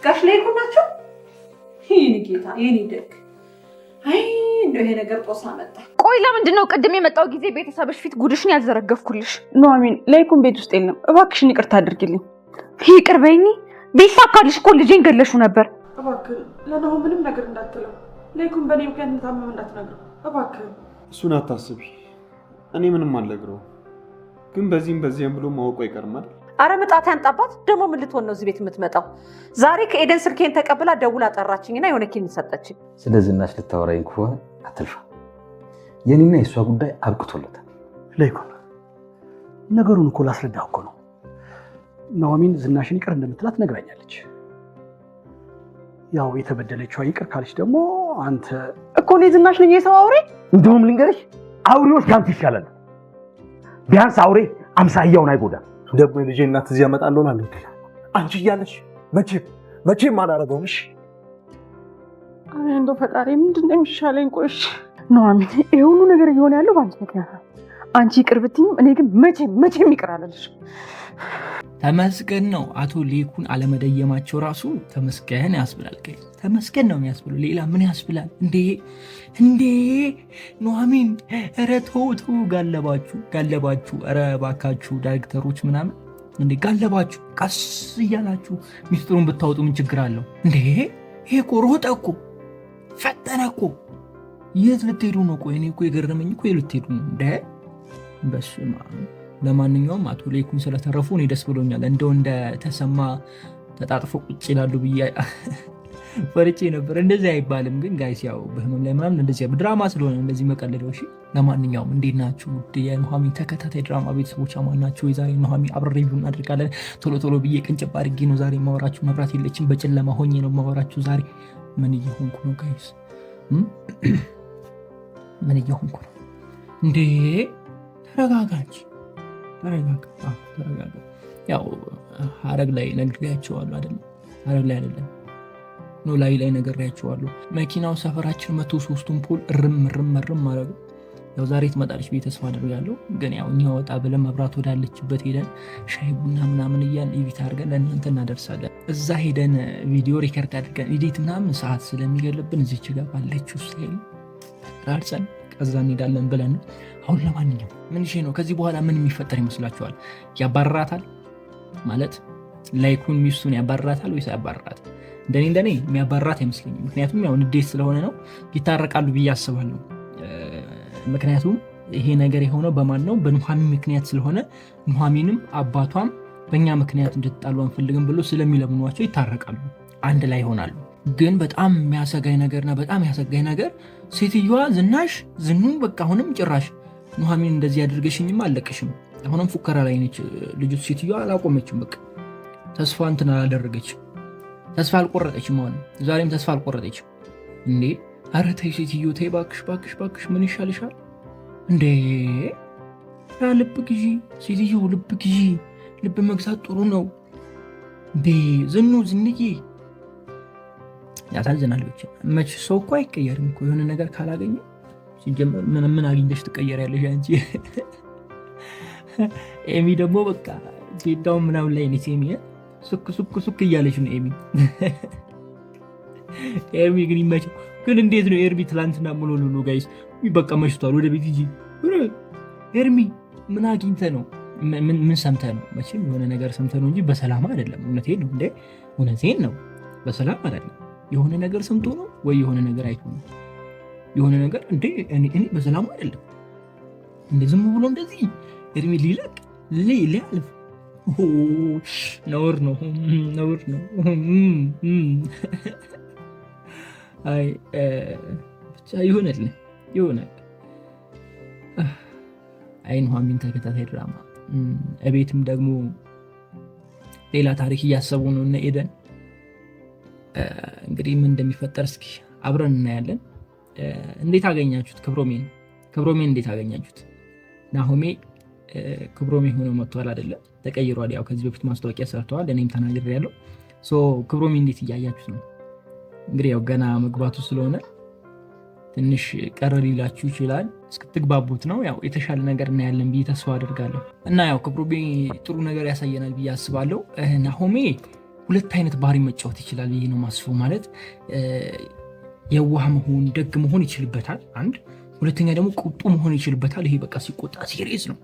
ጋሽ ለይኩን ናቸው? ይሄን ጌታ የኔ ደግ አይ እንደው ይሄ ነገር ጦሳ መጣ። ቆይ ለምንድን ነው ቅድም የመጣው ጊዜ ቤተሰብሽ ፊት ጉድሽን ያልዘረገፍኩልሽ? ኑሐሚን ለይኩን ቤት ውስጥ የለም። እባክሽን ይቅርታ አድርጊልኝ። ይቅር በይኝ። ቢሳካልሽ እኮ ልጄን ገለሹ ነበር። እባክህ ለናሁ ምንም ነገር እንዳትለው። ለይኩን በእኔ ምክንያት እንደታመመ እንዳትነግረው እባክህ። እሱን አታስቢ፣ እኔ ምንም አልነግረውም። ግን በዚህም ብሎ ማወቁ አይቀርማል። አረ ምጣት ያንጣባት። ደግሞ ምን ልትሆን ነው እዚህ ቤት የምትመጣው? ዛሬ ከኤደን ስልኬን ተቀብላ ደውላ ጠራችኝና የሆነ ኪኒን ሰጠችኝ። ስለዚህ እናሽ ልታወራኝ ከሆነ አትልፋ። የኔና የእሷ ጉዳይ አብቅቶለታል። ለይኩን ነገሩን እኮ ላስረዳህ እኮ ነው። ኑሐሚን ዝናሽን ይቅር እንደምትላት ነግራኛለች። ያው የተበደለችዋ ይቅር ካለች ደግሞ አንተ እኮ እኔ ዝናሽ ነኝ የሰው አውሬ? እንደውም ልንገርሽ አውሬዎች ጋንት ይሻላል። ቢያንስ አውሬ አምሳያውን አይጎዳም። ደግሞ የልጄ እናት እዚህ ያመጣለሁ አለ። አንቺ እያለሽ መቼም አላረገውም። እሺ አረ እንደው ፈጣሪ ምንድን ነው የሚሻለኝ? ቆይሽ ኑሐሚን፣ ይሄ ሁሉ ነገር እየሆነ ያለው በአንቺ ምክንያት ነው። አንቺ ይቅር ብትይኝም እኔ ግን መቼም ይቅር አላለሽ። ተመስገን ነው። አቶ ለይኩን አለመደየማቸው ራሱ ተመስገን ያስብላል። ተመስገን ነው የሚያስብለው። ሌላ ምን ያስብላል እንዴ? ኑሐሚን ኧረ ተው ጋለባችሁ። ኧረ እባካችሁ ዳይሬክተሮች ምናምን እንዴ ጋለባችሁ። ቀስ እያላችሁ ሚስጥሩን ብታወጡ ምን ችግር አለው እንዴ? ይሄ እኮ ሮጠ እኮ ፈጠነ እኮ። የት ልትሄዱ ነው? ቆይ እኔ እኮ የገረመኝ እኮ ልትሄዱ ነው እንዴ? በስመ አብ። ለማንኛውም አቶ ለይኩን ስለተረፉ እኔ ደስ ብሎኛል። እንደው እንደተሰማ ተጣጥፎ ቁጭ ይላሉ ብዬ ፈርቼ ነበር። እንደዚህ አይባልም ግን ጋይስ፣ ያው በህመም ላይ ምናምን እንደዚህ ድራማ ስለሆነ እንደዚህ መቀለለው። እሺ ለማንኛውም እንዴት ናችሁ? ውድ የኑሐሚን ተከታታይ ድራማ ቤተሰቦች አማን ናችሁ? የዛሬ ኑሐሚን አብረን ሪቪው እናደርጋለን። ቶሎ ብዬ ቅንጭብ አድርጌ ነው ዛሬ ማወራችሁ። መብራት የለችም፣ በጨለማ ሆኜ ነው ማወራችሁ ዛሬ። ምን እየሆንኩ ነው ጋይስ? ምን እየሆንኩ ነው እንዴ? ተረጋጋ። ያው ሐረግ ላይ ነግሬያቸዋለሁ አይደለም? ሐረግ ላይ አይደለም ነው ላይ ነግሬያቸዋለሁ። መኪናው ሰፈራችን 103ቱን ፖል እርም ማድረጉ ያው ዛሬ ትመጣለች ብዬ ተስፋ አድርጋለሁ። ግን ያው እኛ ወጣ ብለን መብራት ወዳለችበት ሄደን ሻይ ቡና ምናምን እያልን ኤዲት አድርገን ለእናንተ እናደርሳለን። እዛ ሄደን ቪዲዮ ሪከርድ አድርገን ኤዲት ምናምን ሰዓት ስለሚገልብን እዚች ጋር ባለችው ስታይል ራርጸን ከዛ እንሄዳለን ብለን ነው። አሁን ለማንኛውም ምን ነው ከዚህ በኋላ ምን የሚፈጠር ይመስላችኋል? ያባርራታል ማለት ለይኩን ሚስቱን ያባርራታል ወይስ ያባርራታል? እንደኔ የሚያባርራት አይመስለኝም። ምክንያቱም ያው ንዴት ስለሆነ ነው። ይታረቃሉ ብዬ አስባለሁ። ምክንያቱም ይሄ ነገር የሆነው በማን ነው? በኑሐሚን ምክንያት ስለሆነ ኑሐሚንም አባቷም በእኛ ምክንያት እንድትጣሉ አንፈልግም ብሎ ስለሚለምኗቸው ይታረቃሉ፣ አንድ ላይ ይሆናሉ። ግን በጣም የሚያሰጋኝ ነገር ሴትዮዋ ዝኑ በቃ አሁንም ጭራሽ ኑሐሚን እንደዚህ ያደርገሽኝም አለቅሽም። አሁንም ፉከራ ላይ ነች ልጅቱ። ሴትዮዋ አላቆመችም። በቃ ተስፋ እንትን አላደረገችም። ተስፋ አልቆረጠችም። አሁን ዛሬም ተስፋ አልቆረጠችም። እንዴ ኧረ ተይ ሴትዮ ተይ ባክሽ፣ ምን ይሻልሻል እንዴ? ልብ ግዢ ሴትዮ፣ ልብ ግዢ። ልብ መግዛት ጥሩ ነው እንዴ? ዝንዬ ያሳዝናል። ብቻ መች ሰው እኮ አይቀየርም እኮ የሆነ ነገር ካላገኘ ሲጀመር ምን አግኝተሽ ትቀየሪያለሽ አንቺ? ኤሚ ደግሞ በቃ ሴዳውን ምናምን ላይ ነች። ኤሚ ሱክ እያለች ነው ኤሚ። ኤርሚ ግን ይመቸው። ግን እንዴት ነው ኤርሚ ትላንትና ሙሉ ነው ጋይስ፣ በቃ መሽቷል፣ ወደ ቤት ሂጂ። ኤርሚ ምን አግኝተ ነው? ምን ሰምተ ነው? መቼም የሆነ ነገር ሰምተ ነው እንጂ በሰላም አይደለም። እውነቴን ነው በሰላም አይደለም። የሆነ ነገር ሰምቶ ነው ወይ የሆነ ነገር አይቶ ነው? የሆነ ነገር እንዴ እኔ በሰላም አይደለም እንዴ? ዝም ብሎ እንደዚህ ኤርሚ ሊለቅ ሊያልፍ ነውር ነው። አይ ብቻ ይሆናል። አይ ኑሐሚን ተከታታይ ድራማ እቤትም ደግሞ ሌላ ታሪክ እያሰቡ ነው እነ ኤደን። እንግዲህ ምን እንደሚፈጠር እስኪ አብረን እናያለን። እንዴት አገኛችሁት? ክብሮሜን እንዴት አገኛችሁት? ናሆሜ ክብሮሜ ሆኖ መጥቷል አይደለም? ተቀይሯል። ያው ከዚህ በፊት ማስታወቂያ ሰርተዋል፣ እኔም ተናግሬያለሁ። ክብሮሜ እንዴት እያያችሁት ነው? እንግዲህ ያው ገና መግባቱ ስለሆነ ትንሽ ቀረ ሊላችሁ ይችላል። እስክትግባቡት ነው። ያው የተሻለ ነገር እናያለን ብዬ ተስፋ አደርጋለሁ። እና ያው ክብሮሜ ጥሩ ነገር ያሳየናል ብዬ አስባለሁ። ናሆሜ ሁለት አይነት ባህሪ መጫወት ይችላል ብዬ ነው ማስበው። ማለት የዋህ መሆን ደግ መሆን ይችልበታል አንድ፣ ሁለተኛ ደግሞ ቁጡ መሆን ይችልበታል። ይሄ በቃ ሲቆጣ ሲሪየስ ነው።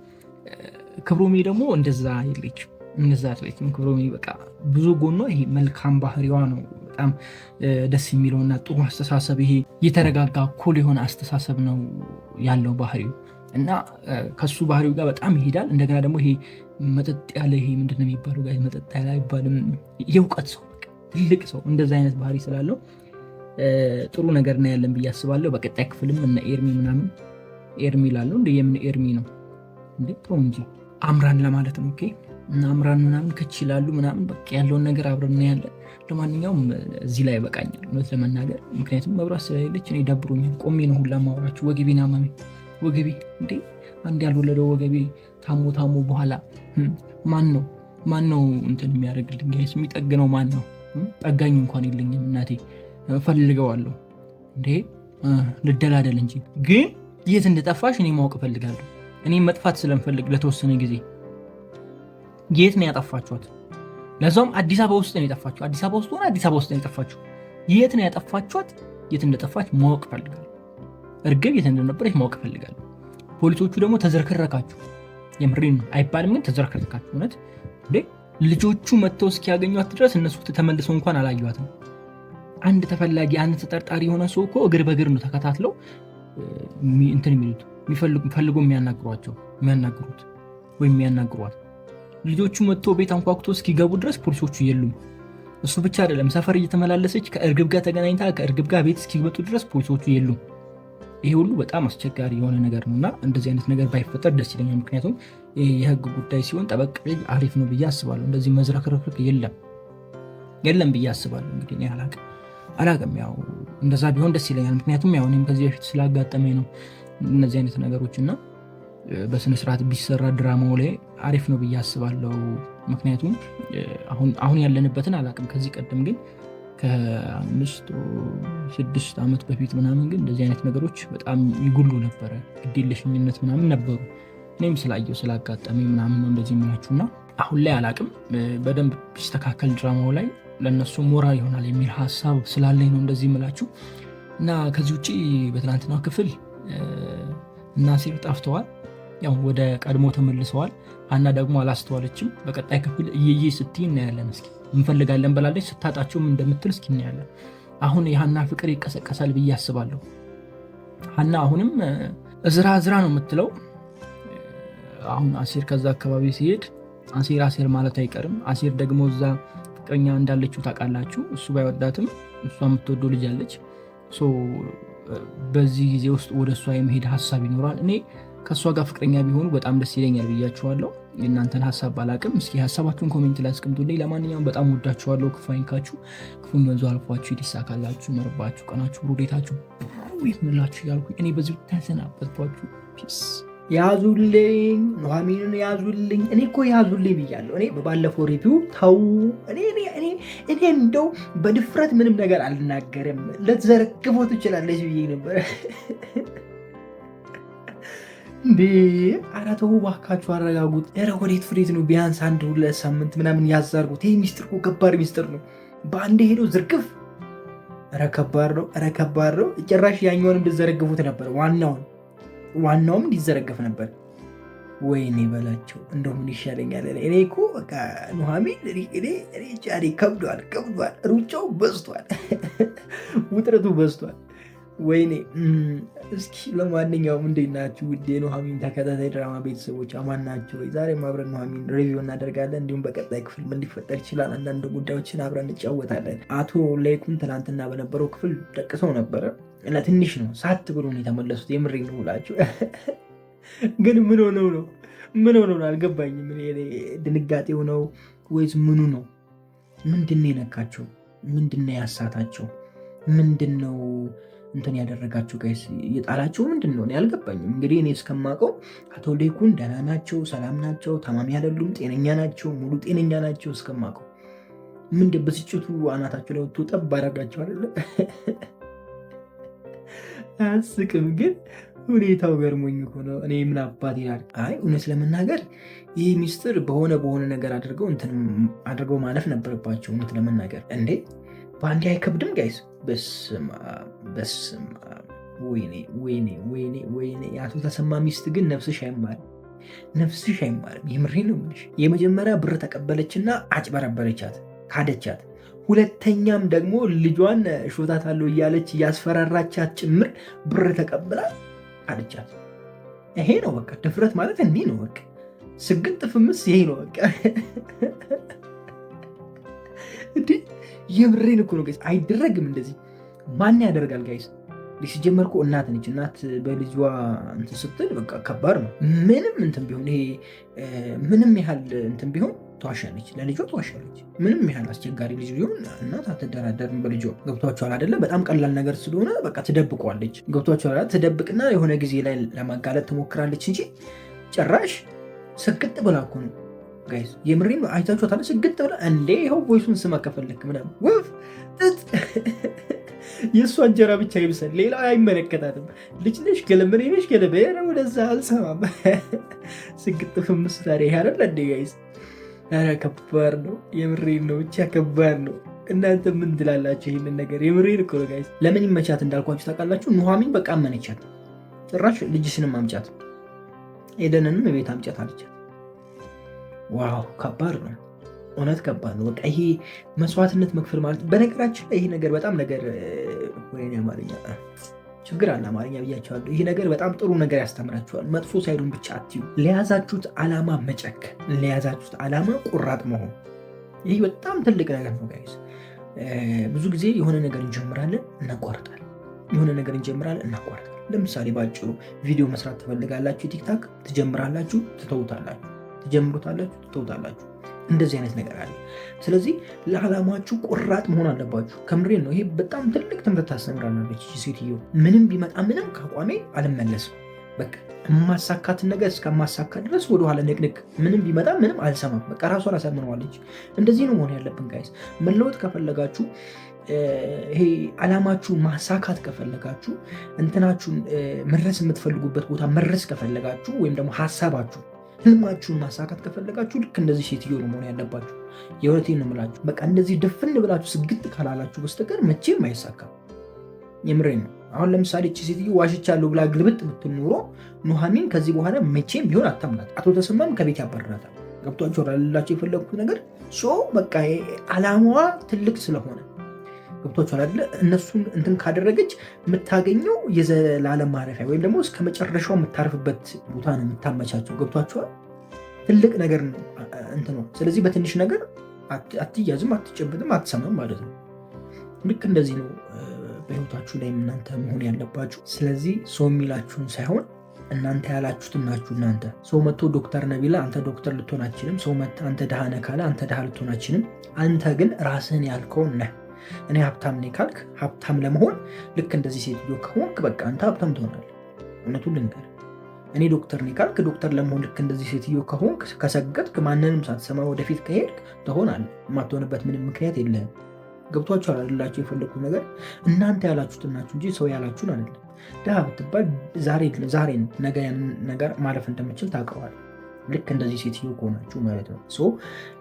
ክብሮሜ ደግሞ እንደዛ የለችም፣ እንደዛ አትለችም። ክብሮሜ በቃ ብዙ ጎኗ ይሄ መልካም ባህሪዋ ነው በጣም ደስ የሚለውና ጥሩ አስተሳሰብ፣ ይሄ የተረጋጋ ኩል የሆነ አስተሳሰብ ነው ያለው ባህሪው እና ከሱ ባህሪው ጋር በጣም ይሄዳል። እንደገና ደግሞ ይሄ መጠጥ ያለ ይሄ ምንድነው የሚባለው ጋር መጠጥ ያለ አይባልም፣ የእውቀት ሰው ትልቅ ሰው እንደዛ አይነት ባህሪ ስላለው ጥሩ ነገር ነው ያለን ብዬ አስባለሁ። በቀጣይ ክፍልም እነ ኤርሚ ምናምን ኤርሚ ላለው እንደ የምን ኤርሚ ነው እንዴ ጥሩ እንጂ አምራን ለማለት ነው። ኦኬ እና አምራን ምናምን ከች ይላሉ ምናምን በቃ ያለውን ነገር አብረን ያለን። ለማንኛውም እዚህ ላይ በቃኛል እውነት ለመናገር ምክንያቱም መብራት ስለሌለች እኔ ደብሮኛል። ቆሜ ነው ሁላ ማውራችሁ። ወገቤን አመመኝ። ወገቤ እንዴ አንድ ያልወለደው ወገቤ ታሞ በኋላ ማን ነው እንትን የሚያደርግልኝ? ጋይስ የሚጠግነው ማን ነው? ጠጋኝ እንኳን የለኝም እናቴ ፈልገዋለሁ እንዴ ልደላደል እንጂ። ግን የት እንደጠፋሽ እኔ ማወቅ እፈልጋለሁ። እኔ መጥፋት ስለምፈልግ ለተወሰነ ጊዜ የት ነው ያጠፋችኋት? ለዛውም አዲስ አበባ ውስጥ ነው የጠፋችሁ። አዲስ አበባ ውስጥ ሆነ አዲስ አበባ ውስጥ ነው የጠፋችሁ። የት ነው ያጠፋችኋት? የት እንደጠፋች ማወቅ እፈልጋለሁ። እርግብ የት እንደነበረች ማወቅ እፈልጋለሁ። ፖሊሶቹ ደግሞ ተዘረከረካችሁ። የምሬን አይባልም ግን ተዘረከረካችሁ። እውነት እንዴ ልጆቹ መጥተው እስኪያገኟት ድረስ እነሱ ተመልሰው እንኳን አላዩዋትም። አንድ ተፈላጊ አንድ ተጠርጣሪ የሆነ ሰው እኮ እግር በእግር ነው ተከታትለው እንትን የሚሉት ፈልጎ የሚያናግሩት ወይም የሚያናግሯት። ልጆቹ መጥተው ቤት አንኳኩቶ እስኪገቡ ድረስ ፖሊሶቹ የሉም። እሱ ብቻ አይደለም፣ ሰፈር እየተመላለሰች ከእርግብ ጋር ተገናኝታ ከእርግብ ጋር ቤት እስኪመጡ ድረስ ፖሊሶቹ የሉም። ይሄ ሁሉ በጣም አስቸጋሪ የሆነ ነገር ነው እና እንደዚህ አይነት ነገር ባይፈጠር ደስ ይለኛል። ምክንያቱም የህግ ጉዳይ ሲሆን ጠበቅ አሪፍ ነው ብዬ አስባለሁ። እንደዚህ መዝረክረክ የለም ብዬ አስባለሁ። እንግዲህ አላቅም ያው እንደዛ ቢሆን ደስ ይለኛል። ምክንያቱም ያው እኔም ከዚህ በፊት ስላጋጠመኝ ነው እነዚህ አይነት ነገሮች እና በስነስርዓት ቢሰራ ድራማው ላይ አሪፍ ነው ብዬ አስባለሁ። ምክንያቱም አሁን ያለንበትን አላቅም። ከዚህ ቀደም ግን ከ5-6 ዓመት በፊት ምናምን ግን እንደዚህ አይነት ነገሮች በጣም ይጉሉ ነበረ። ግዴለሽኝነት ምናምን ነበሩ። እኔም ስላየው ስላጋጠመኝ ምናምን ነው እንደዚህ የሚላችሁና አሁን ላይ አላቅም። በደንብ ቢስተካከል ድራማው ላይ ለእነሱ ሞራል ይሆናል የሚል ሀሳብ ስላለኝ ነው እንደዚህ የምላችሁ እና ከዚህ ውጭ በትናንትናው ክፍል እና አሴር ጠፍተዋል። ያው ወደ ቀድሞ ተመልሰዋል። ሀና ደግሞ አላስተዋለችም። በቀጣይ ክፍል እየዬ ስትይ እናያለን። እስኪ እንፈልጋለን ብላለች። ስታጣቸውም እንደምትል እስኪ እናያለን። አሁን የሀና ፍቅር ይቀሰቀሳል ብዬ አስባለሁ። ሀና አሁንም እዝራ ነው የምትለው። አሁን አሴር ከዛ አካባቢ ሲሄድ አሴር ማለት አይቀርም። አሴር ደግሞ እዛ ፍቅረኛ እንዳለችው ታውቃላችሁ። እሱ ባይወዳትም እሷ የምትወደው ልጅ አለች። በዚህ ጊዜ ውስጥ ወደ እሷ የመሄድ ሀሳብ ይኖራል። እኔ ከእሷ ጋር ፍቅረኛ ቢሆኑ በጣም ደስ ይለኛል ብያችኋለሁ። የእናንተን ሀሳብ ባላቅም እስኪ ሀሳባችሁን ኮሜንት ላይ አስቀምጡልኝ። ለማንኛውም በጣም ወዳችኋለሁ። ክፉ አይንካችሁ፣ ክፉ መዞ አልፏችሁ፣ ይሳካላችሁ፣ መርባችሁ፣ ቀናችሁ፣ ሩዴታችሁ ይሁንላችሁ ያልኩ እኔ በዚሁ ተሰናበትኳችሁ። ፒስ። ያዙልኝ፣ ኑሐሚንን ያዙልኝ። እኔ እኮ ያዙልኝ ብያለሁ። እኔ በባለፈው ሪቪው ተው። እኔ እንደው በድፍረት ምንም ነገር አልናገርም። ልትዘረግፈው ትችላለች ብዬ ነበር እንዴ። ኧረ ተው እባካችሁ አረጋጉት። ኧረ ወዴት ፍሬት ነው? ቢያንስ 1-2 ሳምንት ምናምን ያዛርጉት። ይህ ሚስጥር እኮ ከባድ ሚስጥር ነው። በአንድ ሄዶ ዝርግፍ። ኧረ ከባድ ነው። ጭራሽ ያኛውንም እንድዘረግፉት ነበር። ዋናውም እንዲዘረገፍ ነበር። ወይኔ በላቸው። እንደው ምን ይሻለኛል? እኔ እኮ በቃ ኑሐሚን ጫሪ ከብዷል። ሩጫው በዝቷል፣ ውጥረቱ በዝቷል። ወይኔ እስኪ ለማንኛውም እንዴት ናችሁ ውድ የኑሐሚን ተከታታይ ድራማ ቤተሰቦች? አማን ናቸው? ዛሬም አብረን ኑሐሚን ሪቪው እናደርጋለን። እንዲሁም በቀጣይ ክፍል ምን ሊፈጠር ይችላል አንዳንድ ጉዳዮችን አብረን እንጫወታለን። አቶ ላይኩን ትናንትና በነበረው ክፍል ጠቅሰው ነበረ እና ትንሽ ነው ሳት ብሎ ነው የተመለሱት። የምሬን ነው ብላችሁ ግን ምን ሆነው ነው አልገባኝም። ድንጋጤው ነው ወይስ ምኑ ነው? ምንድን ነው የነካቸው? ምንድን ነው ያሳታቸው? ምንድን ነው እንትን ያደረጋቸው? ጋይስ የጣላቸው ምንድን ነው? አልገባኝም። እንግዲህ እኔ እስከማውቀው አቶ ላይኩን ደህና ናቸው፣ ሰላም ናቸው፣ ታማሚ አይደሉም፣ ጤነኛ ናቸው፣ ሙሉ ጤነኛ ናቸው እስከማውቀው። ምንድን ብስጭቱ አናታቸው ላይ ወጥቶ ጠብ አደረጋቸው አይደለ? አያስቅም ግን ሁኔታው ገርሞኝ እኮ ነው። እኔ ምን አባት ይላል። አይ እውነት ለመናገር ይህ ሚስጥር በሆነ ነገር አድርገው ማለፍ ነበረባቸው። እውነት ለመናገር እንዴ በአንዴ አይከብድም ጋይስ? በስመ አብ ወይኔ የአቶ ተሰማ ሚስት ግን ነፍስሽ አይማርም። የምሬን ነው የምልሽ። የመጀመሪያ ብር ተቀበለችና አጭበረበረቻት፣ ካደቻት። ሁለተኛም ደግሞ ልጇን ሾታታለሁ እያለች እያስፈራራቻት ጭምር ብር ተቀብላ ካደቻት። ይሄ ነው በቃ ድፍረት ማለት እንዲህ ነው በቃ። ስግጥ ፍምስ ይሄ ነው በቃ። እንዲህ የምሬን እኮ ነው ጋይስ። አይደረግም እንደዚህ። ማን ያደርጋል ጋይስ? ሲጀመር እኮ እናት ነች። እናት በልጇ እንትን ስትል በቃ ከባድ ነው። ምንም እንትን ቢሆን ይሄ ምንም ያህል እንትን ቢሆን ተዋሻለች፣ ለልጇ ተዋሻለች። ምንም ያህል አስቸጋሪ ልጅ ቢሆን እናት አትደራደርም በልጇ። ገብቷቸዋል አይደለ? በጣም ቀላል ነገር ስለሆነ በቃ ትደብቋለች። ገብቷቸዋል። ትደብቅና የሆነ ጊዜ ላይ ለማጋለጥ ትሞክራለች እንጂ ጭራሽ ስግጥ ብላ እኮ ነው ጋይስ። የምሬን አይታችኋታል? ስግጥ ብላ እንዴ ይኸው ቮይሱን ስማ ከፈለክ ምናምን ወፍ የእሷ እንጀራ ብቻ ይብሰል፣ ሌላ አይመለከታትም። ልጅ ነሽ ገለመኔ ነሽ ገለበ ወደዛ አልሰማም። ስግጥ ፍምስ ታዲያ ያለ እንደ ጋይስ። ኧረ ከባድ ነው። የምሬን ነው። ብቻ ከባድ ነው። እናንተ ምን ትላላችሁ ይህንን ነገር? የምሬን እኮ ነው ጋይስ። ለምን ይመቻት እንዳልኳችሁ ታውቃላችሁ? ኑሐሚን በቃ አመነቻት። ጭራሽ ልጅሽንም አምጫት፣ ኤደንንም ቤት አምጫት አለቻት። ዋው ከባድ ነው። እውነት ከባድ ነው። በቃ ይሄ መስዋዕትነት መክፈል ማለት በነገራችን ላይ ይሄ ነገር በጣም ነገር ወይኔ አማርኛ ችግር አለ። አማርኛ ብያቸዋለሁ። ይሄ ነገር በጣም ጥሩ ነገር ያስተምራችኋል። መጥፎ ሳይዱን ብቻ አትዩ። ለያዛችሁት ዓላማ መጨከን፣ ለያዛችሁት ዓላማ ቁራጥ መሆን፣ ይህ በጣም ትልቅ ነገር ነው ጋይስ። ብዙ ጊዜ የሆነ ነገር እንጀምራለን እናቋርጣለን። የሆነ ነገር እንጀምራለን እናቋርጣለን። ለምሳሌ ባጭሩ ቪዲዮ መስራት ትፈልጋላችሁ፣ ቲክታክ ትጀምራላችሁ፣ ትተውታላችሁ፣ ትጀምሩታላችሁ፣ ትተውታላችሁ። እንደዚህ አይነት ነገር አለ። ስለዚህ ለዓላማችሁ ቁራጥ መሆን አለባችሁ። ከምሬን ነው። ይሄ በጣም ትልቅ ትምህርት ታስተምራለች ሴትዮ። ምንም ቢመጣ ምንም ከአቋሜ አልመለስም። በቃ የማሳካትን ነገር እስከማሳካ ድረስ ወደኋላ ንቅንቅ። ምንም ቢመጣ ምንም አልሰማም። በቃ ራሷን አሳምነዋለች። እንደዚህ ነው መሆን ያለብን ጋይስ። መለወጥ ከፈለጋችሁ፣ ይሄ ዓላማችሁን ማሳካት ከፈለጋችሁ፣ እንትናችሁን መድረስ የምትፈልጉበት ቦታ መድረስ ከፈለጋችሁ፣ ወይም ደግሞ ሀሳባችሁ ህልማችሁን ማሳካት ከፈለጋችሁ ልክ እንደዚህ ሴትዮ ነው መሆን ያለባችሁ። የእውነቴን ነው የምላችሁ። በቃ እንደዚህ ድፍን ብላችሁ ስግጥ ካላላችሁ በስተቀር መቼም አይሳካም። የምሬን ነው። አሁን ለምሳሌ እቺ ሴትዮ ዋሽቻለሁ ብላ ግልብጥ ብትኖሮ ኑሐሚን ከዚህ በኋላ መቼም ቢሆን አታምናት። አቶ ተሰማም ከቤት ያባርራታል። ገብቷቸው ላላቸው የፈለጉት ነገር በቃ ዓላማዋ ትልቅ ስለሆነ ገብቷቸዋል አይደለ? እነሱን እንትን ካደረገች የምታገኘው የዘላለም ማረፊያ ወይም ደግሞ እስከ መጨረሻው የምታርፍበት ቦታ ነው የምታመቻቸው። ገብቷቸዋል። ትልቅ ነገር ነው እንትን ነው። ስለዚህ በትንሽ ነገር አትያዝም፣ አትጨብጥም፣ አትሰማም ማለት ነው። ልክ እንደዚህ ነው በህይወታችሁ ላይ እናንተ መሆን ያለባችሁ። ስለዚህ ሰው የሚላችሁን ሳይሆን እናንተ ያላችሁትን ናችሁ። እናንተ ሰው መጥቶ ዶክተር ነህ ቢልህ አንተ ዶክተር ልትሆን አትችልም። ሰው መጥቶ አንተ ድሃ ነህ ካለ አንተ ድሃ ልትሆን አትችልም። አንተ ግን ራስህን ያልከውን ነህ። እኔ ሀብታም ነኝ ካልክ ሀብታም ለመሆን ልክ እንደዚህ ሴትዮ ከሆንክ በቃ አንተ ሀብታም ትሆናለህ። እውነቱን ልንገር። እኔ ዶክተር ነኝ ካልክ ዶክተር ለመሆን ልክ እንደዚህ ሴትዮ ከሆንክ፣ ከሰገጥክ፣ ማንንም ሳትሰማ ወደፊት ከሄድክ ትሆናለህ። የማትሆንበት ምንም ምክንያት የለህም። ገብቷችኋል አይደላችሁ? የፈለግኩት ነገር እናንተ ያላችሁትን ናችሁ እንጂ ሰው ያላችሁን አይደለም። ድሃ ብትባል ዛሬ ነው ነገ ያንን ነገር ማለፍ እንደምችል ታውቀዋል። ልክ እንደዚህ ሴትዮ ከሆናችሁ ማለት ነው።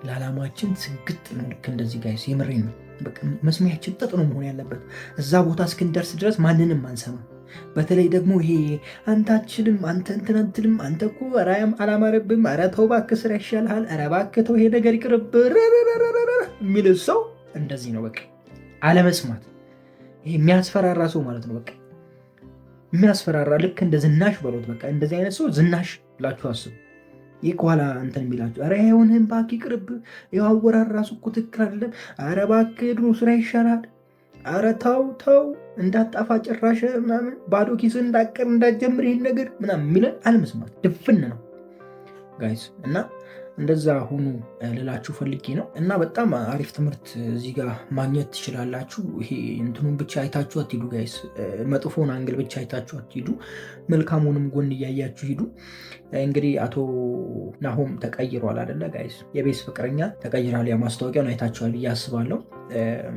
ለዓላማችን ስግጥ ነው። ልክ እንደዚህ ጋይስ፣ የምሬን ነው። መስሚያችን ጥጥ ነው መሆን ያለበት። እዛ ቦታ እስክንደርስ ድረስ ማንንም አንሰማ። በተለይ ደግሞ ይሄ አንተ አትችልም፣ አንተ እንትን አትልም፣ አንተ እኮ አላማረብም፣ ኧረ ተው እባክህ ስራ ይሻልሃል፣ ኧረ እባክህ ተው ይሄ ነገር ይቅርብህ የሚል ሰው እንደዚህ ነው በቃ አለመስማት። ይሄ የሚያስፈራራ ሰው ማለት ነው። በቃ የሚያስፈራራ ልክ እንደ ዝናሽ በሎት። በቃ እንደዚህ አይነት ሰው ዝናሽ ብላችሁ አስቡ። ይህ ከኋላ እንትን የሚላችሁ ኧረ አይሆንህም እባክህ ይቅርብህ፣ ይኸው አወራር ራሱ እኮ ትክክል አይደለም፣ ኧረ እባክህ ድሮ ስራ ይሻላል፣ ኧረ ተው እንዳጣፋ ጭራሽ ምናምን ባዶ ኪስን እንዳቀር እንዳትጀምር ይህን ነገር ምናምን የሚለን አለመስማት ድፍን ነው ጋይስ። እና እንደዛ ሁኑ ልላችሁ ፈልጌ ነው። እና በጣም አሪፍ ትምህርት እዚህ ጋር ማግኘት ትችላላችሁ። ይሄ እንትኑን ብቻ አይታችሁ አትሂዱ ጋይስ። መጥፎን አንግል ብቻ አይታችሁ አትሂዱ፣ መልካሙንም ጎን እያያችሁ ሂዱ። እንግዲህ አቶ ናሆም ተቀይሯል አይደለ ጋይስ? የቤስ ፍቅረኛ ተቀይራል። ያ ማስታወቂያውን አይታችኋል ብዬ አስባለሁ።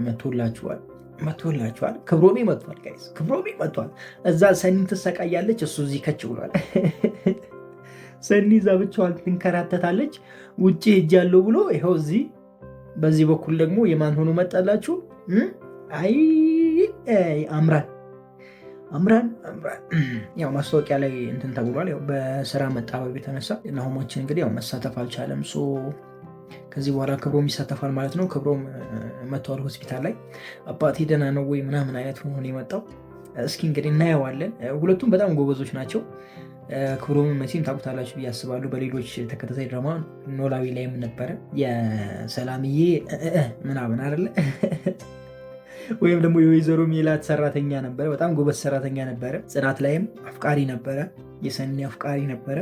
መቶላችኋል። መጥቶላችኋል። ክብሮሜ መጥቷል ጋይስ፣ ክብሮሜ መጥቷል። እዛ ሰኒ ትሰቃያለች፣ እሱ እዚህ ከች ብሏል። ሰኒ እዛ ብቻዋን ትንከራተታለች። ውጭ ሄጅ ያለው ብሎ ይኸው እዚህ በዚህ በኩል ደግሞ የማን ሆኖ መጣላችሁ? አይ አምራን ያው ማስታወቂያ ላይ እንትን ተብሏል። ያው በስራ መጣበብ የተነሳ ናሆማችን እንግዲህ ያው መሳተፍ አልቻለም። ከዚህ በኋላ ክብሮም ይሳተፋል ማለት ነው። ክብሮም መጥተዋል ሆስፒታል ላይ። አባቴ ደህና ነው ወይ ምናምን አይነት ሆኖ የመጣው። እስኪ እንግዲህ እናየዋለን። ሁለቱም በጣም ጎበዞች ናቸው። ክብሮምን መቼም ታውቁታላችሁ ብዬ አስባለሁ። በሌሎች ተከታታይ ድራማ ኖላዊ ላይም ነበረ የሰላምዬ ምናምን አይደለ ወይም ደግሞ የወይዘሮ ሜላት ሰራተኛ ነበረ። በጣም ጎበዝ ሰራተኛ ነበረ። ጽናት ላይም አፍቃሪ ነበረ፣ የሰኒ አፍቃሪ ነበረ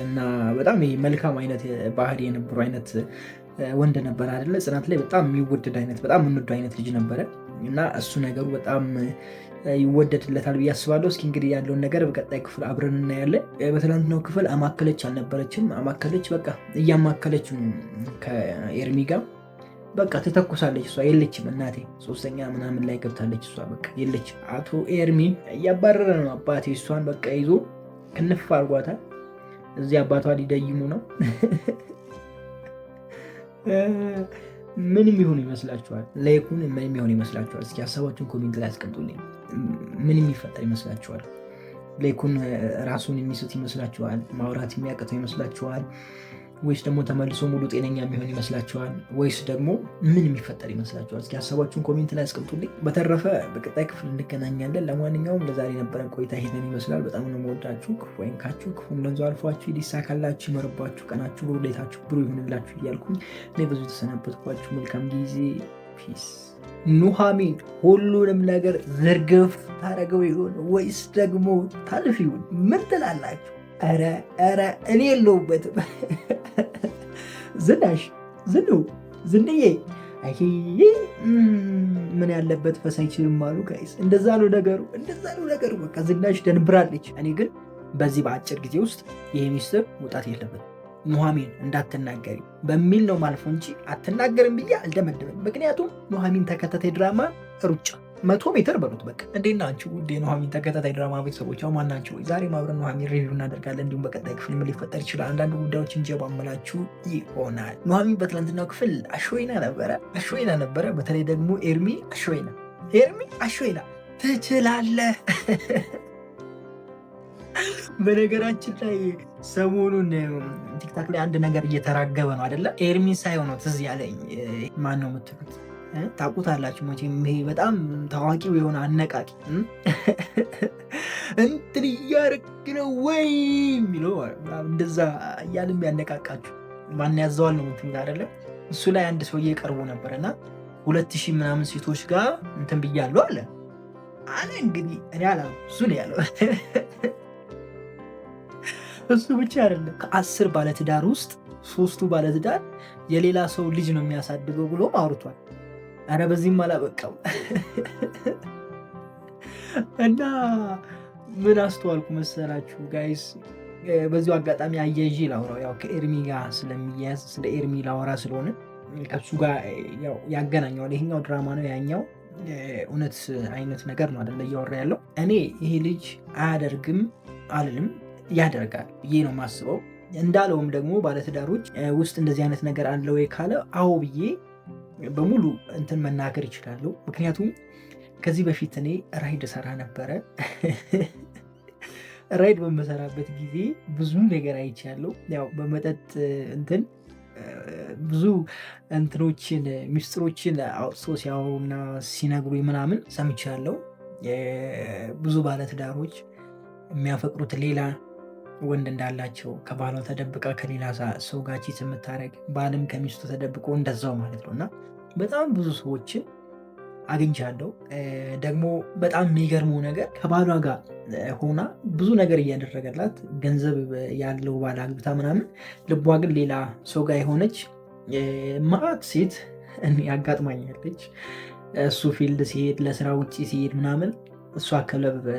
እና በጣም መልካም አይነት ባህሪ የነበሩ አይነት ወንድ ነበረ አይደለ። ጽናት ላይ በጣም የሚወደድ አይነት በጣም የምንወዱ አይነት ልጅ ነበረ እና እሱ ነገሩ በጣም ይወደድለታል ብዬ አስባለሁ። እስኪ እንግዲህ ያለውን ነገር በቀጣይ ክፍል አብረን እናያለን። በትናንትናው ክፍል አማከለች አልነበረችም። አማከለች በቃ እያማከለች ከኤርሚ ጋር በቃ ትተኩሳለች። እሷ የለችም እናቴ 3ኛ ምናምን ላይ ገብታለች። እሷ በቃ የለችም። አቶ ኤርሚ እያባረረ ነው አባቴ። እሷን በቃ ይዞ ክንፍ አድርጓታል። እዚህ አባቷ ሊደይሙ ነው። ምንም ይሆን ይመስላችኋል? ላይኩን ምንም ይሆን ይመስላችኋል? እስኪ ሀሳባችሁን ኮሜንት ላይ አስቀምጡልኝ። ምን የሚፈጠር ይመስላችኋል? ላይኩን ራሱን የሚስት ይመስላችኋል? ማውራት የሚያቅተው ይመስላችኋል? ወይስ ደግሞ ተመልሶ ሙሉ ጤነኛ የሚሆን ይመስላችኋል? ወይስ ደግሞ ምን የሚፈጠር ይመስላችኋል? እስኪ ሀሳባችሁን ኮሜንት ላይ አስቀምጡልኝ። በተረፈ በቀጣይ ክፍል እንገናኛለን። ለማንኛውም ለዛሬ ነበረን ቆይታ ይሄንን ይመስላል። በጣም ነው የምወዳችሁ። ክፉ አይንካችሁ፣ ክፉም ለንዞ አልፏችሁ፣ ይሳካላችሁ፣ ይመርባችሁ፣ ቀናችሁ ብሩህ ብሩህ ይሁንላችሁ እያልኩኝ እኔ ብዙ ተሰናበትኳችሁ። መልካም ጊዜ። ፒስ። ኑሃሚን ሁሉንም ነገር ዝርግፍ ታደርገው ይሆን ወይስ ደግሞ ታልፍ ይሆን? ምን ትላላችሁ? ኧረ እኔ የለሁበትም። ዝንዬ ምን ያለበት ፈስ አይችልም አሉ ጋይስ። እንደዛ ነው ነገሩ። በቃ ዝናሽ ደንብራለች። እኔ ግን በዚህ በአጭር ጊዜ ውስጥ ይሄ ሚስጥር መውጣት የለበትም። ኑሃሚን እንዳትናገሪ በሚል ነው ማልፎ እንጂ አትናገርም ብዬ አልደመደብም። ምክንያቱም ኑሃሚን ተከታታይ ድራማ ሩጫ 100 ሜትር በሉት በቃ። እንዴት ናችሁ ውድ የኑሃሚን ተከታታይ ድራማ ቤተሰቦች? ማን ናችሁ? ዛሬ ማብረን ኑሃሚን ሪቪው እናደርጋለን። እንዲሁም በቀጣይ ክፍል ምን ሊፈጠር ይችላል አንዳንድ ጉዳዮችን ጀባምላችሁ ይሆናል። ኑሃሚን በትናንትናው ክፍል አሾይና ነበረ። በተለይ ደግሞ ኤርሚ አሾይና ትችላለህ። በነገራችን ላይ ሰሞኑን ቲክታክ ላይ አንድ ነገር እየተራገበ ነው አይደለ? ኤርሚ ሳይሆን ነው ትዝ ያለኝ። ማን ነው የምትሉት? ታውቁታላችሁ መቼም። ይሄ በጣም ታዋቂው የሆነ አነቃቂ እንትን እያደረግ ነው ወይ የሚለው እንደዛ እያልም ያነቃቃችሁ ማን ያዘዋል ነው የምትሉት አይደለም? እሱ ላይ አንድ ሰውዬ ቀርቦ ነበር እና 2000 ምናምን ሴቶች ጋር እንትን ብያለሁ አለ። እንግዲህ እኔ አላልኩም፣ እሱ ነው ያለው። እሱ ብቻ አይደለም፣ ከ10 ባለትዳር ውስጥ 3ቱ ባለትዳር የሌላ ሰው ልጅ ነው የሚያሳድገው ብሎ አውርቷል። አረ በዚህም አላበቃም። እና ምን አስተዋልኩ መሰላችሁ ጋይስ? በዚሁ አጋጣሚ አያይዤ ላውራው፣ ያው ከኤርሚ ጋር ስለሚያያዝ ስለ ኤርሚ ላወራ ስለሆነ ከሱ ጋር ያው ያገናኘዋል። ይሄኛው ድራማ ነው፣ ያኛው እውነት አይነት ነገር ነው አይደለ እያወራ ያለው። እኔ ይሄ ልጅ አያደርግም አልልም፣ ያደርጋል ብዬ ነው የማስበው። እንዳለውም ደግሞ ባለትዳሮች ውስጥ እንደዚህ አይነት ነገር አለ ወይ ካለ አዎ ብዬ በሙሉ እንትን መናገር ይችላሉ። ምክንያቱም ከዚህ በፊት እኔ ራይድ ሰራ ነበረ። ራይድ በመሰራበት ጊዜ ብዙ ነገር አይቻለሁ። ያው በመጠጥ እንትን ብዙ እንትኖችን ሚስጥሮችን አውጥቶ ሲያወሩና ሲነግሩ ምናምን ሰምቻለሁ። ብዙ ባለትዳሮች የሚያፈቅሩት ሌላ ወንድ እንዳላቸው፣ ከባሏ ተደብቃ ከሌላ ሰው ጋር ቺት የምታደርግ፣ ባልም ከሚስቱ ተደብቆ እንደዛው ማለት ነው። እና በጣም ብዙ ሰዎችን አግኝቻለሁ። ደግሞ በጣም የሚገርመው ነገር ከባሏ ጋር ሆና ብዙ ነገር እያደረገላት ገንዘብ ያለው ባል አግብታ ምናምን፣ ልቧ ግን ሌላ ሰው ጋር የሆነች ማዕት ሴት ያጋጥማኛለች። እሱ ፊልድ ሲሄድ፣ ለስራ ውጭ ሲሄድ ምናምን እሷ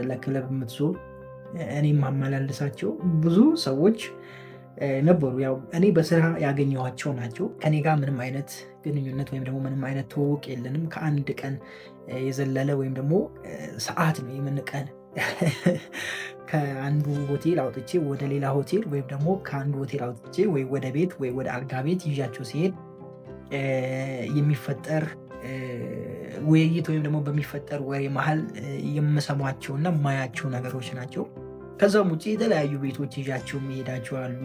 ለክለብ የምትዞር እኔም ማመላለሳቸው ብዙ ሰዎች ነበሩ። ያው እኔ በስራ ያገኘኋቸው ናቸው። ከኔ ጋር ምንም አይነት ግንኙነት ወይም ደግሞ ምንም አይነት ትውውቅ የለንም። ከአንድ ቀን የዘለለ ወይም ደግሞ ሰዓት ነው የምንቀን ከአንዱ ሆቴል አውጥቼ ወደ ሌላ ሆቴል ወይም ደግሞ ከአንዱ ሆቴል አውጥቼ ወይ ወደ ቤት ወይ ወደ አልጋ ቤት ይዣቸው ሲሄድ የሚፈጠር ውይይት ወይም ደግሞ በሚፈጠር ወሬ መሀል የምሰማቸውና የማያቸው ነገሮች ናቸው። ከዛም ውጭ የተለያዩ ቤቶች ይዣቸው የሚሄዳቸው አሉ።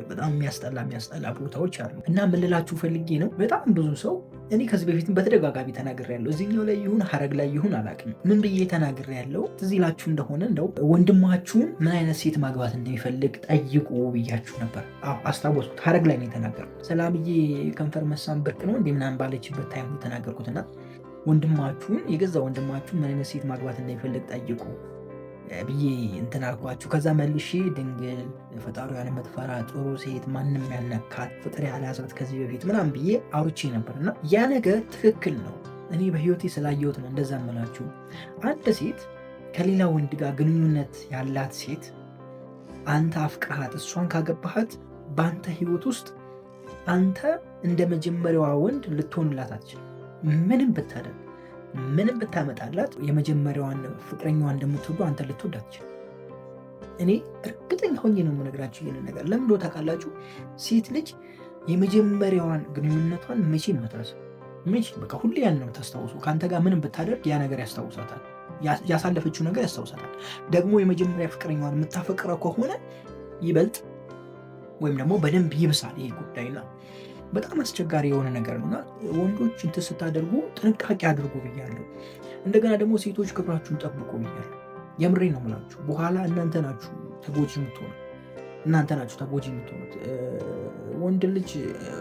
በጣም የሚያስጠላ ቦታዎች አሉ። እና ምን ልላችሁ ፈልጌ ነው፣ በጣም ብዙ ሰው እኔ ከዚህ በፊትም በተደጋጋሚ ተናግሬያለሁ። እዚህኛው ላይ ይሁን ሀረግ ላይ ይሁን አላውቅም፣ ምን ብዬ ተናግሬያለሁ። ትዝ ይላችሁ እንደሆነ እንደው ወንድማችሁን ምን አይነት ሴት ማግባት እንደሚፈልግ ጠይቁ ብያችሁ ነበር። አስታወስኩት። ሀረግ ላይ ነው የተናገርኩት። ሰላምዬ ከንፈር መሳም ብርቅ ነው እንደ ምናምን ባለችበት ታይም የተናገርኩትና ወንድማችሁን የገዛ ወንድማችሁን ምን አይነት ሴት ማግባት እንደሚፈልግ ጠይቁ ብዬ እንትን አልኳችሁ። ከዛ መልሼ ድንግል ፈጣሪዋን የምትፈራ ጥሩ ሴት ማንም ያልነካት ፍቅር ያልያዛት ከዚህ በፊት ምናምን ብዬ አውርቼ ነበርና ያ ነገር ትክክል ነው። እኔ በህይወቴ ስላየሁት ነው እንደዛ እምላችሁ። አንድ ሴት ከሌላ ወንድ ጋር ግንኙነት ያላት ሴት አንተ አፍቅርሃት እሷን ካገባሃት በአንተ ህይወት ውስጥ አንተ እንደ መጀመሪያዋ ወንድ ልትሆንላት አትችልም። ምንም ብታደርግ ምንም ብታመጣላት የመጀመሪያዋን ፍቅረኛዋን እንደምትወዱ አንተ ልትወድ አትችልም። እኔ እርግጠኛ ሆኜ ነው የምነግራችሁ ይህንን ነገር። ለምንድነው ታውቃላችሁ? ሴት ልጅ የመጀመሪያዋን ግንኙነቷን መቼም መትረስ በቃ ሁሌ ያን ነው ታስታውሱ። ከአንተ ጋር ምንም ብታደርግ ያ ነገር ያስታውሳታል፣ ያሳለፈችው ነገር ያስታውሳታል። ደግሞ የመጀመሪያ ፍቅረኛዋን የምታፈቅረው ከሆነ ይበልጥ ወይም ደግሞ በደንብ ይብሳል ይሄ ጉዳይና በጣም አስቸጋሪ የሆነ ነገር ነውና ወንዶች እንትን ስታደርጉ ጥንቃቄ አድርጉ ብያለሁ። እንደገና ደግሞ ሴቶች ክብራችሁን ጠብቁ ብያለሁ። የምሬ ነው የምላችሁ። በኋላ እናንተ ናችሁ ተጎጂ የምትሆኑት። ወንድ ልጅ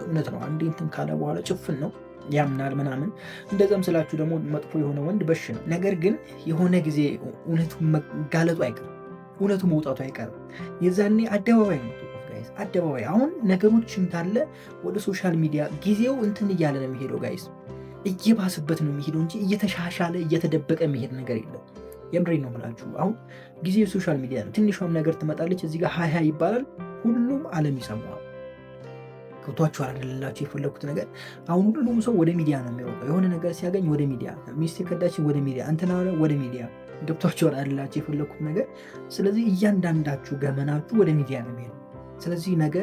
እውነት ነው አንዴ እንትን ካለ በኋላ ጭፍን ነው ያምናል ምናምን። እንደዛም ስላችሁ ደግሞ መጥፎ የሆነ ወንድ በሽ ነው። ነገር ግን የሆነ ጊዜ እውነቱ መጋለጡ አይቀርም፣ እውነቱ መውጣቱ አይቀርም። የዛኔ አደባባይ ነው አደባባይ። አሁን ነገሮች እንዳለ ወደ ሶሻል ሚዲያ ጊዜው እንትን እያለ ነው የሚሄደው ጋይስ፣ እየባስበት ነው የሚሄደው እንጂ እየተሻሻለ እየተደበቀ የሚሄድ ነገር የለም። የምሬ ነው ብላችሁ አሁን ጊዜው ሶሻል ሚዲያ ነው። ትንሿም ነገር ትመጣለች እዚህ ጋር ሀይ ይባላል፣ ሁሉም ዓለም ይሰማዋል። ገብቷችሁ አይደላችሁ? የፈለኩት ነገር አሁን ሁሉም ሰው ወደ ሚዲያ ነው የሚሮጠው። የሆነ ነገር ሲያገኝ ወደ ሚዲያ፣ ሚስቴ ከዳችን ወደ ሚዲያ፣ እንትና ወደ ሚዲያ። ገብቷችሁ አይደላችሁ? የፈለኩት ነገር። ስለዚህ እያንዳንዳችሁ ገመናችሁ ወደ ሚዲያ ነው የሚሄደው። ስለዚህ ነገ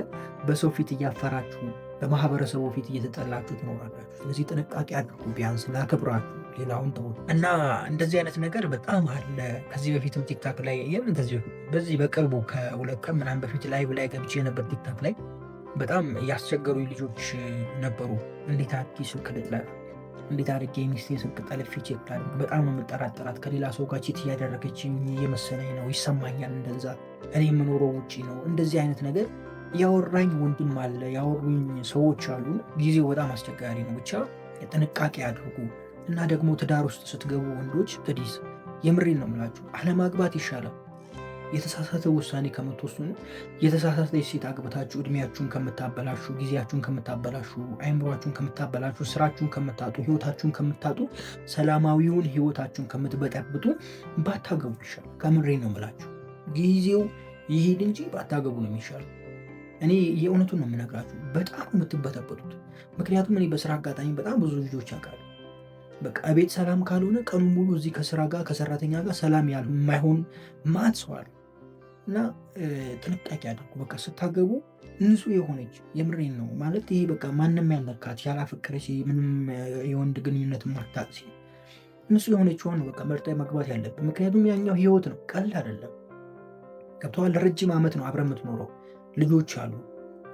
በሰው ፊት እያፈራችሁ በማህበረሰቡ ፊት እየተጠላችሁ ትኖራላችሁ። ስለዚህ ጥንቃቄ አድርጉ፣ ቢያንስ ላክብራችሁ፣ ሌላውን ተው እና እንደዚህ አይነት ነገር በጣም አለ። ከዚህ በፊትም ቲክታክ ላይ በዚህ በቅርቡ ከሁለት ቀን ምናምን በፊት ላይቭ ላይ ገብቼ ነበር። ቲክታክ ላይ በጣም ያስቸገሩ ልጆች ነበሩ። እንዴት አድርጌ ስልክ ልጥለፍ፣ እንዴት አድርጌ የሚስቴን ስልክ ጠልፌ ቼክ ላድርግ፣ በጣም ነው የምጠራጠራት፣ ከሌላ ሰው ጋር ቺት እያደረገች እየመሰለኝ ነው፣ ይሰማኛል፣ እንደዛ እኔ የምኖረው ውጭ ነው። እንደዚህ አይነት ነገር ያወራኝ ወንድም አለ፣ ያወሩኝ ሰዎች አሉ። ጊዜው በጣም አስቸጋሪ ነው። ብቻ ጥንቃቄ አድርጉ እና ደግሞ ትዳር ውስጥ ስትገቡ ወንዶች ፕሊዝ፣ የምሬን ነው የምላችሁ፣ አለማግባት ይሻላል። የተሳሳተ ውሳኔ ከምትወስኑ የተሳሳተ ሴት አግብታችሁ እድሜያችሁን ከምታበላሹ፣ ጊዜያችሁን ከምታበላሹ፣ አይምሯችሁን ከምታበላሹ፣ ስራችሁን ከምታጡ፣ ህይወታችሁን ከምታጡ፣ ሰላማዊውን ህይወታችሁን ከምትበጠብጡ ባታገቡ ይሻላል። ከምሬ ነው የምላችሁ። ጊዜው ይሄድ እንጂ ባታገቡ ነው የሚሻለው። እኔ የእውነቱን ነው የምነግራችሁ። በጣም የምትበጠበጡት። ምክንያቱም እኔ በስራ አጋጣሚ በጣም ብዙ ልጆች ያውቃሉ። በቃ ቤት ሰላም ካልሆነ ቀኑ ሙሉ እዚህ ከስራ ጋር ከሰራተኛ ጋር ሰላም የማይሆን ማት ሰዋል እና ጥንቃቄ አድርጉ። በቃ ስታገቡ ንጹህ የሆነች የምሬን ነው ማለት ይሄ በቃ ማንም ያልነካት ያላፈቀረች ምንም የወንድ ግንኙነት ማታቅ ንጹህ የሆነችዋን በቃ መርጣ መግባት ያለብን። ምክንያቱም ያኛው ህይወት ነው፣ ቀልድ አይደለም። ገብተዋል። ለረጅም ዓመት ነው አብረን የምትኖረው። ልጆች አሉ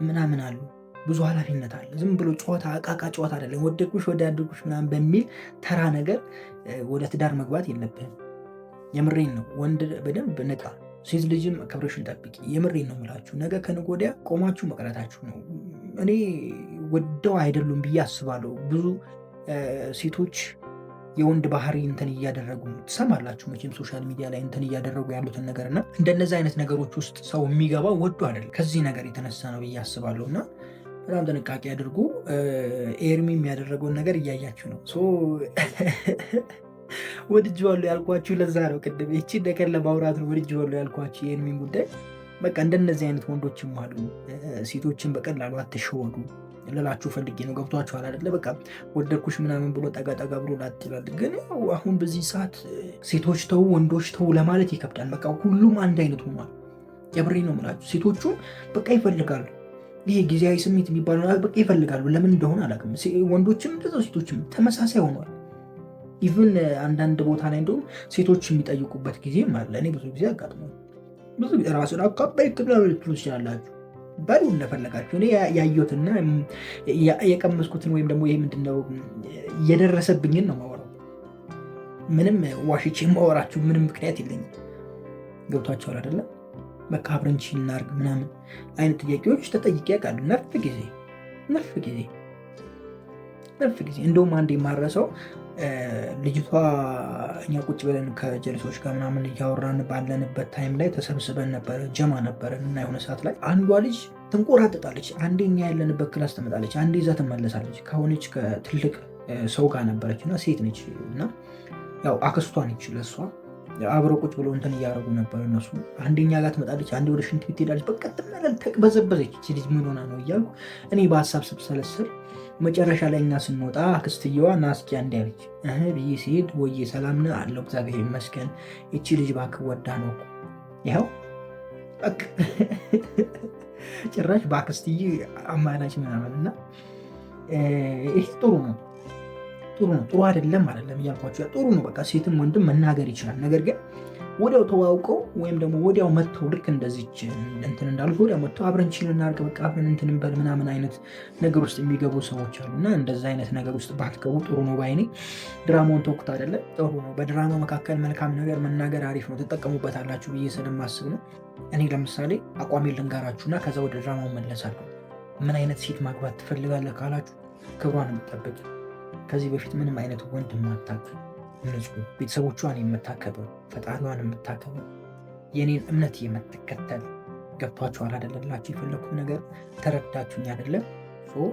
ምናምን አሉ፣ ብዙ ኃላፊነት አለ። ዝም ብሎ ጨዋታ አቃቃ ጨዋታ አይደለም። ወደድኩሽ ወዳድኩሽ ምናምን በሚል ተራ ነገር ወደ ትዳር መግባት የለብህም። የምሬን ነው። ወንድ በደንብ ንቃ፣ ሴት ልጅም ክብርሽን ጠብቂ። የምሬን ነው የምላችሁ። ነገ ከነገ ወዲያ ቆማችሁ መቅረታችሁ ነው። እኔ ወደው አይደሉም ብዬ አስባለሁ። ብዙ ሴቶች የወንድ ባህሪ እንትን እያደረጉ ትሰማላችሁ መቼም ሶሻል ሚዲያ ላይ እንትን እያደረጉ ያሉትን ነገር እና እንደነዚህ አይነት ነገሮች ውስጥ ሰው የሚገባው ወዶ አይደለም፣ ከዚህ ነገር የተነሳ ነው ብዬ አስባለሁ። እና በጣም ጥንቃቄ አድርጉ። ኤርሚ የሚያደረገውን ነገር እያያችሁ ነው። ወድጄዋለሁ ያልኳችሁ ለዛ ነው። ቅድም ይቺ ነገር ለማውራት ነው ወድጄዋለሁ ያልኳችሁ የኤርሚን ጉዳይ። በቃ እንደነዚህ አይነት ወንዶችም አሉ። ሴቶችን በቀላሉ አትሸወዱ። ልላችሁ ፈልጌ ነው። ገብቷችኋል አይደለ? በቃ ወደድኩሽ ምናምን ብሎ ጠጋ ጠጋ ብሎ ላትላል። ግን አሁን በዚህ ሰዓት ሴቶች ተው ወንዶች ተው ለማለት ይከብዳል። በቃ ሁሉም አንድ አይነት ሆኗል። የብሬ ነው የምላችሁ። ሴቶቹም በቃ ይፈልጋሉ፣ ይሄ ጊዜያዊ ስሜት የሚባለው በቃ ይፈልጋሉ። ለምን እንደሆነ አላውቅም። ወንዶችም እንደዛው ሴቶችም ተመሳሳይ ሆኗል። ኢቭን አንዳንድ ቦታ ላይ እንደውም ሴቶች የሚጠይቁበት ጊዜም አለ። እኔ ብዙ ጊዜ አጋጥሞኝ ብዙ ጊዜ ራሱን አካባቢ ትብላችሁ ትችላላችሁ በሉ እንደፈለጋችሁ። እኔ ያየሁትና የቀመስኩትን ወይም ደግሞ ይሄ ምንድነው የደረሰብኝን ነው ማወራው። ምንም ዋሽቼ ማወራችሁ ምንም ምክንያት የለኝም። ገብቷችኋል አይደለም? በቃ አብረን ቺል እናድርግ ምናምን አይነት ጥያቄዎች ተጠይቄ ያውቃሉ። ነፍ ጊዜ እንደውም አንድ የማረሰው ልጅቷ እኛ ቁጭ ብለን ከጀልሶች ጋር ምናምን እያወራን ባለንበት ታይም ላይ ተሰብስበን ነበረ፣ ጀማ ነበረን እና የሆነ ሰዓት ላይ አንዷ ልጅ ትንቆራጥጣለች። አንዴ እኛ ያለንበት ክላስ ትመጣለች፣ አንዴ እዛ ትመለሳለች። ከሆነች ከትልቅ ሰው ጋር ነበረች እና ሴት ነች እና ያው አክስቷ ነች ለሷ። አብረው ቁጭ ብለው እንትን እያደረጉ ነበር እነሱ። አንደኛ ጋር ትመጣለች፣ አንዴ ወደ ሽንት ቤት ትሄዳለች። በቃ ትመለል ተቅበዘበዘች። ልጅ ምን ሆና ነው እያልኩ እኔ በሀሳብ ስብሰለስል መጨረሻ ላይ እኛ ስንወጣ አክስትየዋ ናስኪ አንድ ያለች ብዬ ሲሄድ ወዬ ሰላም ነህ አለው። እግዚአብሔር ይመስገን። ይቺ ልጅ እባክህ ወዳ ነው ይኸው ጭራሽ በአክስትዬ አማላች ምናምን እና ይህ ጥሩ ነው ጥሩ አይደለም እያልኳቸው ጥሩ ነው። በቃ ሴትም ወንድም መናገር ይችላል። ነገር ግን ወዲያው ተዋውቀው ወይም ደግሞ ወዲያው መጥተው ልክ እንደዚች እንትን እንዳሉት ወዲያው መጥተው አብረን ቺል እናድርግ በቃ አብረን እንትን እንበል ምናምን አይነት ነገር ውስጥ የሚገቡ ሰዎች አሉ እና እንደዛ አይነት ነገር ውስጥ ባትገቡ ጥሩ ነው ባይኔ። ድራማውን ተውኩት አይደለም ጥሩ ነው። በድራማ መካከል መልካም ነገር መናገር አሪፍ ነው፣ ትጠቀሙበታላችሁ ብዬ ስለማስብ ነው። እኔ ለምሳሌ አቋሜን ልንገራችሁና ከዛ ወደ ድራማው መለሳለሁ። ምን አይነት ሴት ማግባት ትፈልጋለህ ካላችሁ ክብሯን የምትጠብቅ ከዚህ በፊት ምንም አይነት ወንድ የማታውቅ ንጹህ፣ ቤተሰቦቿን የምታከብር፣ ፈጣሪዋን የምታከብር፣ የኔን እምነት የምትከተል። ገብቷችኋል አይደለላችሁ? የፈለኩት ነገር ተረዳችሁኝ አይደለም?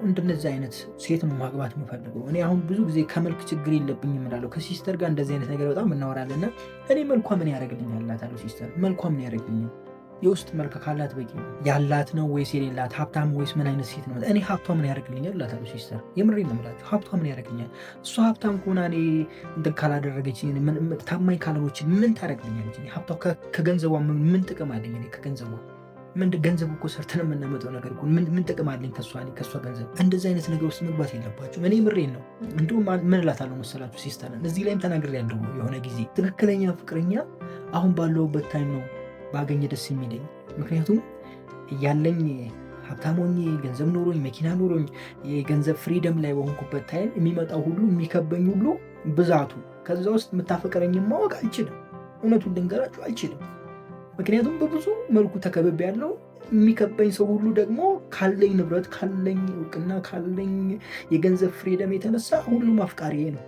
እንደነዚህ አይነት ሴት ነው ማግባት የምፈልገው። እኔ አሁን ብዙ ጊዜ ከመልክ ችግር የለብኝም እላለሁ። ከሲስተር ጋር እንደዚህ አይነት ነገር በጣም እናወራለን እና እኔ መልኳ ምን ያደርግልኛል እላታለሁ። ሲስተር መልኳ ምን ያደርግልኛል? የውስጥ መልክ ካላት በቂ ያላት ነው ወይስ የሌላት? ሀብታም ወይስ ምን አይነት ሴት ነው? እኔ ሀብቷ ምን ያደርግልኛል እላታለሁ። ሲስተር የምሬ ነው የምላችሁ። ሀብቷ ምን ያደርግልኛል? እሷ ሀብታም ከሆነ እኔ እንትን ካላደረገች ታማኝ ካላሎች ምን ታደርግልኛለች? ሀብቷ ከገንዘቧ ምን ጥቅም አለኝ? ከገንዘቧ ገንዘብ እኮ ሰርተን የምናመጣው ነገር ምን ጥቅም አለኝ ከእሷ ገንዘብ? እንደዚህ አይነት ነገር ውስጥ መግባት የለባችሁ። እኔ ምሬን ነው። እንዲሁም ምን እላታለሁ መሰላችሁ ሲስተርን፣ እዚህ ላይም ተናግሬያለሁ የሆነ ጊዜ ትክክለኛ ፍቅረኛ አሁን ባለሁበት ታይም ነው ባገኘ ደስ የሚለኝ። ምክንያቱም ያለኝ ሀብታም ሆኜ ገንዘብ ኖሮኝ መኪና ኖሮኝ የገንዘብ ፍሪደም ላይ በሆንኩበት ታይም የሚመጣው ሁሉ የሚከበኝ ሁሉ ብዛቱ ከዛ ውስጥ የምታፈቅረኝ ማወቅ አልችልም። እውነቱን ልንገራችሁ አልችልም። ምክንያቱም በብዙ መልኩ ተከብቤ ያለው የሚከበኝ ሰው ሁሉ ደግሞ ካለኝ ንብረት ካለኝ እውቅና ካለኝ የገንዘብ ፍሪደም የተነሳ ሁሉም አፍቃሪዬ ነው።